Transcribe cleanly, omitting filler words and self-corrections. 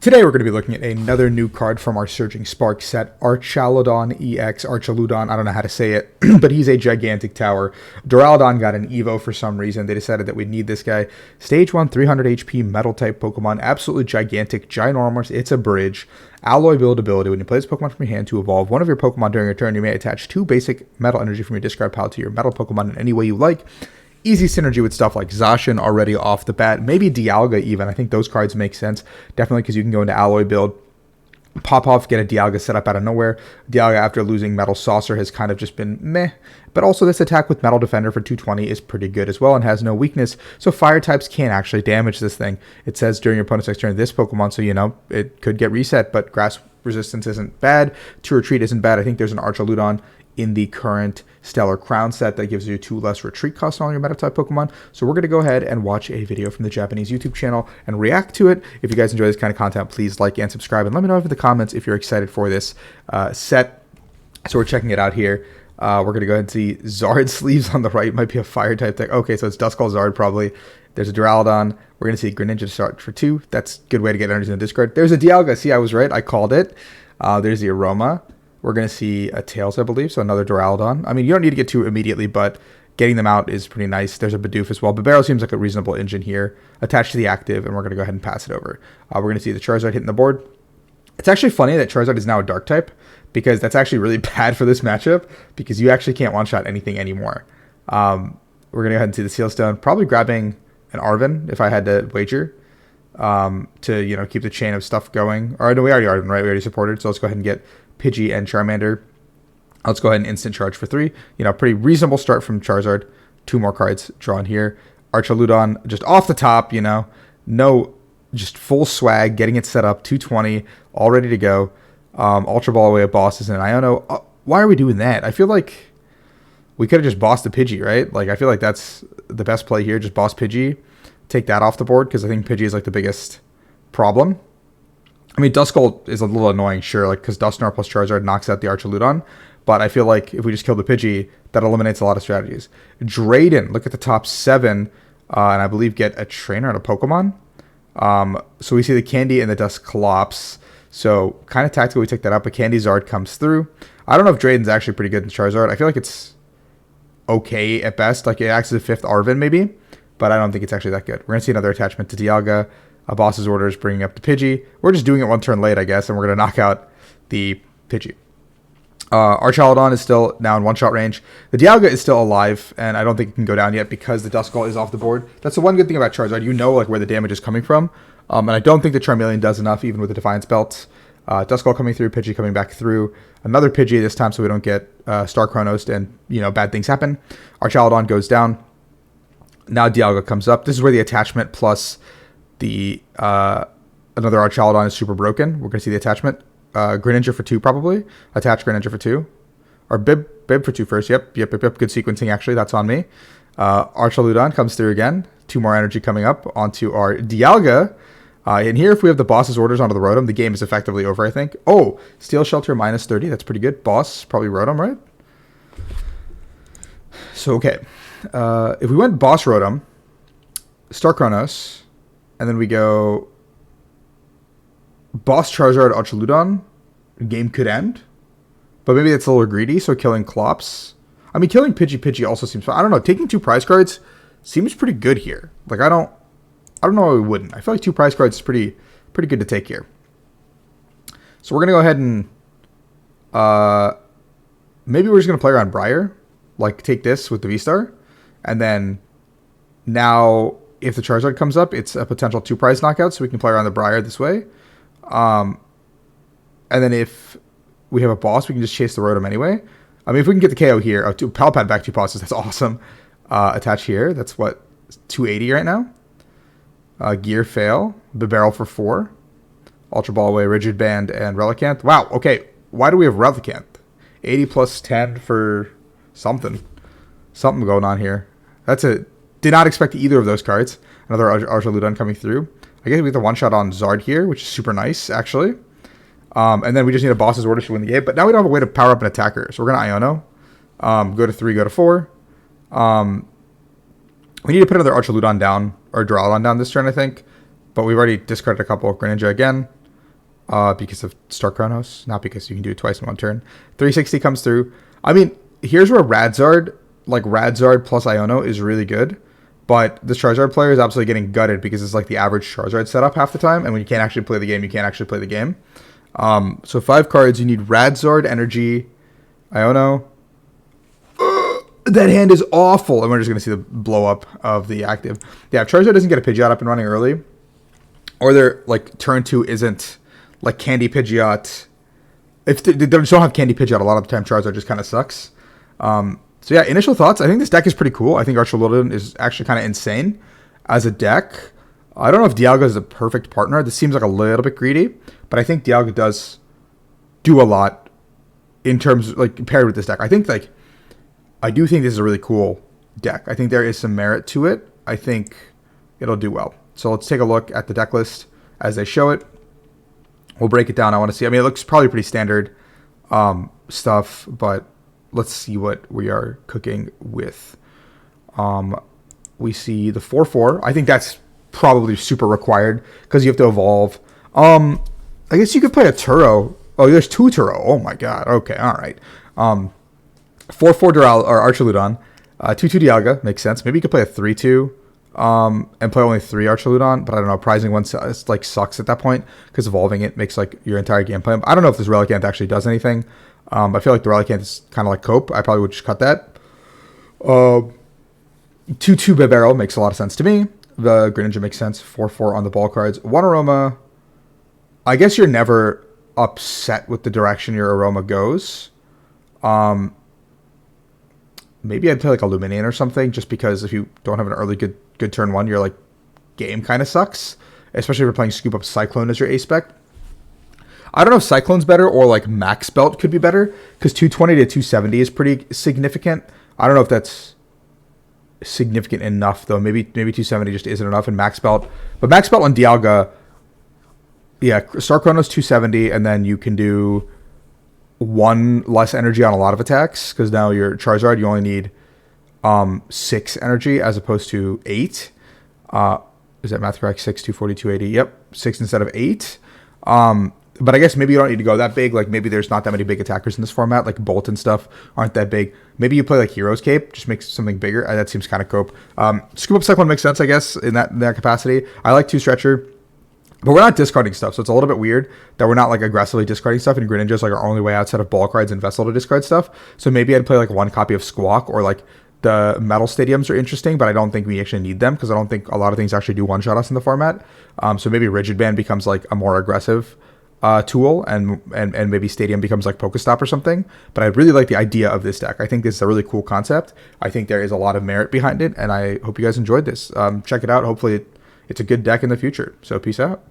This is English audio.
Today we're going to be looking at another new card from our Surging Spark set, Archaludon EX, Archaludon, I don't know how to say it, but he's a gigantic tower. Duraludon got an Evo for some reason. They decided that we'd need this guy. Stage 1, 300 HP, metal type Pokemon, absolutely gigantic, ginormous, it's a bridge. Alloy build ability, when you play this Pokemon from your hand to evolve one of your Pokemon during your turn, you may attach 2 basic metal energy from your discard pile to your metal Pokemon in any way you like. Easy synergy with stuff like Zacian already off the bat. Maybe Dialga even. I think those cards make sense. Definitely because you can go into Alloy build. Pop off, get a Dialga set up out of nowhere. Dialga after losing Metal Saucer has kind of just been meh. But also this attack with Metal Defender for 220 is pretty good as well and has no weakness. So fire types can't actually damage this thing. It says during your opponent's next turn this Pokemon, so you know it could get reset, but grass resistance isn't bad. To retreat isn't bad. I think there's an Archaludon in the current Stellar Crown set that gives you 2 less retreat costs on all your Meta-type Pokemon. So we're going to go ahead and watch a video from the Japanese YouTube channel and react to it. If you guys enjoy this kind of content, please like and subscribe, and let me know in the comments if you're excited for this set. So we're checking it out here. We're going to go ahead and see Zard sleeves on the right. Might be a fire type deck. Okay, so it's Duskull Zard probably. There's a Duraludon. We're going to see Greninja start for 2. That's a good way to get energy in the discard. There's a Dialga. See, I was right. I called it. There's the Aroma. We're going to see a Tails, I believe, so another Duraludon. I mean, you don't need to get 2 immediately, but getting them out is pretty nice. There's a Bidoof as well. Bibarel seems like a reasonable engine here, attached to the active, and we're going to go ahead and pass it over. We're going to see the Charizard hitting the board. It's actually funny that Charizard is now a Dark type, because that's actually really bad for this matchup, because you actually can't one-shot anything anymore. We're going to go ahead and see the Sealstone, probably grabbing an Arven, if I had to wager, to keep the chain of stuff going. Or no, we already Arven, right? We already supported, so let's go ahead and get Pidgey and Charmander. Let's go ahead and instant charge for 3. Pretty reasonable start from Charizard. 2 more cards drawn here. Archaludon just off the top, no, just full swag, getting it set up, 220, all ready to go. Ultra Ball away at bosses and Iono. Why are we doing that? I feel like we could have just bossed the Pidgey, right? Like, I feel like that's the best play here. Just boss Pidgey, take that off the board, because I think Pidgey is like the biggest problem. I mean, Duskull is a little annoying, sure, like because Dusknoir plus Charizard knocks out the Archaludon, but I feel like if we just kill the Pidgey, that eliminates a lot of strategies. Drayden, look at the top 7, and I believe get a trainer and a Pokemon. So we see the Candy and the Dusclops, so kind of tactical we take that up, but Candy Zard comes through. I don't know if Drayden's actually pretty good in Charizard. I feel like it's okay at best, like it acts as a 5th Arven maybe, but I don't think it's actually that good. We're going to see another attachment to Dialga. A boss's orders bringing up the Pidgey. We're just doing it 1 turn late, I guess, and we're going to knock out the Pidgey. Archaludon is still now in 1-shot range. The Dialga is still alive, and I don't think it can go down yet because the Duskull is off the board. That's the one good thing about Charizard. You know where the damage is coming from, and I don't think the Charmeleon does enough, even with the Defiance Belt. Duskull coming through, Pidgey coming back through. Another Pidgey this time so we don't get Star Chronosed and, bad things happen. Archaludon goes down. Now Dialga comes up. This is where the attachment plus the another Archaludon is super broken. We're going to see the attachment. Greninja for 2 probably. Attach Greninja for 2. Or Bib for 2 first. Yep. Good sequencing actually. That's on me. Archaludon comes through again. 2 more energy coming up onto our Dialga. And here if we have the boss's orders onto the Rotom, the game is effectively over, I think. Oh, Steel Shelter minus 30. That's pretty good. Boss, probably Rotom, right? So, okay. If we went Boss Rotom, Star Chronos, and then we go Boss Charizard Archaludon, game could end. But maybe that's a little greedy, so killing Clops. I mean, killing Pidgey also seems fun. I don't know. Taking 2 prize cards seems pretty good here. Like, I don't know why we wouldn't. I feel like 2 prize cards is pretty good to take here. So we're going to go ahead and maybe we're just going to play around Briar. Like, take this with the V-Star. And then now, if the Charizard comes up, it's a potential 2 prize knockout, so we can play around the Briar this way. And then if we have a boss, we can just chase the Rotom anyway. I mean, if we can get the KO here, Palpad back 2 bosses, that's awesome. Attach here, that's what, 280 right now. Gear fail, Bibarel for 4. Ultra Ball away, Rigid Band, and Relicanth. Wow, okay, why do we have Relicanth? 80 plus 10 for something going on here. Did not expect either of those cards. Another Archaludon coming through. I guess we get the 1-shot on Zard here, which is super nice, actually. And then we just need a boss's order to win the game. But now we don't have a way to power up an attacker. So we're going to Iono. Go to 3, go to 4. We need to put another Archaludon down, or Duraludon down this turn, I think. But we've already discarded a couple. Greninja again. because of Star Chronos, not because you can do it twice in one turn. 360 comes through. I mean, here's where Radzard, like Radzard plus Iono, is really good. But the Charizard player is absolutely getting gutted because it's like the average Charizard setup half the time. And when you can't actually play the game, you can't actually play the game. So 5 cards, you need Radzard, Energy, Iono. That hand is awful. And we're just going to see the blow up of the active. Yeah, if Charizard doesn't get a Pidgeot up and running early, or their like turn 2 isn't like Candy Pidgeot. If they don't have Candy Pidgeot a lot of the time, Charizard just kind of sucks. So yeah, initial thoughts. I think this deck is pretty cool. I think Archaludon is actually kind of insane as a deck. I don't know if Dialga is a perfect partner. This seems like a little bit greedy, but I think Dialga does do a lot in terms of, like, paired with this deck. I do think this is a really cool deck. I think there is some merit to it. I think it'll do well. So let's take a look at the deck list as they show it. We'll break it down. I want to see. I mean, it looks probably pretty standard stuff, but let's see what we are cooking with. We see the 4/4. I think that's probably super required because you have to evolve. I guess you could play a Turo. Oh, there's 2 Turo. Oh my god. Okay, all right. 4/4 Doral or Archaludon. 2/2 Dialga makes sense. Maybe you could play a 3/2. And play only 3 Archaludon, but I don't know. Prizing one like sucks at that point because evolving it makes like your entire game plan. I don't know if this Relicanth actually does anything. I feel like the Relicanth is kind of like Cope. I probably would just cut that. 2/2 Bibarel makes a lot of sense to me. The Greninja makes sense. 4/4 on the ball cards. 1 Aroma. I guess you're never upset with the direction your Aroma goes. Maybe I'd play like Illuminate or something, just because if you don't have an early good turn 1, your like game kind of sucks. Especially if you're playing Scoop Up Cyclone as your ace spec. I don't know if Cyclone's better or like Max Belt could be better, because 220 to 270 is pretty significant. I don't know if that's significant enough though. Maybe 270 just isn't enough in Max Belt. But Max Belt on Dialga, yeah, Star Chronos 270, and then you can do 1 less energy on a lot of attacks, because now your Charizard, you only need 6 energy as opposed to 8. Is that math correct? 6, 240, 280. Yep, 6 instead of 8. But I guess maybe you don't need to go that big. Like maybe there's not that many big attackers in this format. Like Bolt and stuff aren't that big. Maybe you play like Hero's Cape, just makes something bigger. That seems kind of cope. Scoop Up Cyclone makes sense, I guess, in that capacity. I like 2 Stretcher. But we're not discarding stuff, so it's a little bit weird that we're not like aggressively discarding stuff, and Greninja is like our only way outside of ball cards and Vessel to discard stuff. So maybe I'd play like 1 copy of Squawk, or like the Metal Stadiums are interesting, but I don't think we actually need them because I don't think a lot of things actually do one-shot us in the format. So maybe Rigid Band becomes like a more aggressive tool, and maybe Stadium becomes like Pokestop or something. But I really like the idea of this deck. I think this is a really cool concept. I think there is a lot of merit behind it, and I hope you guys enjoyed this. Check it out. Hopefully it's a good deck in the future. So peace out.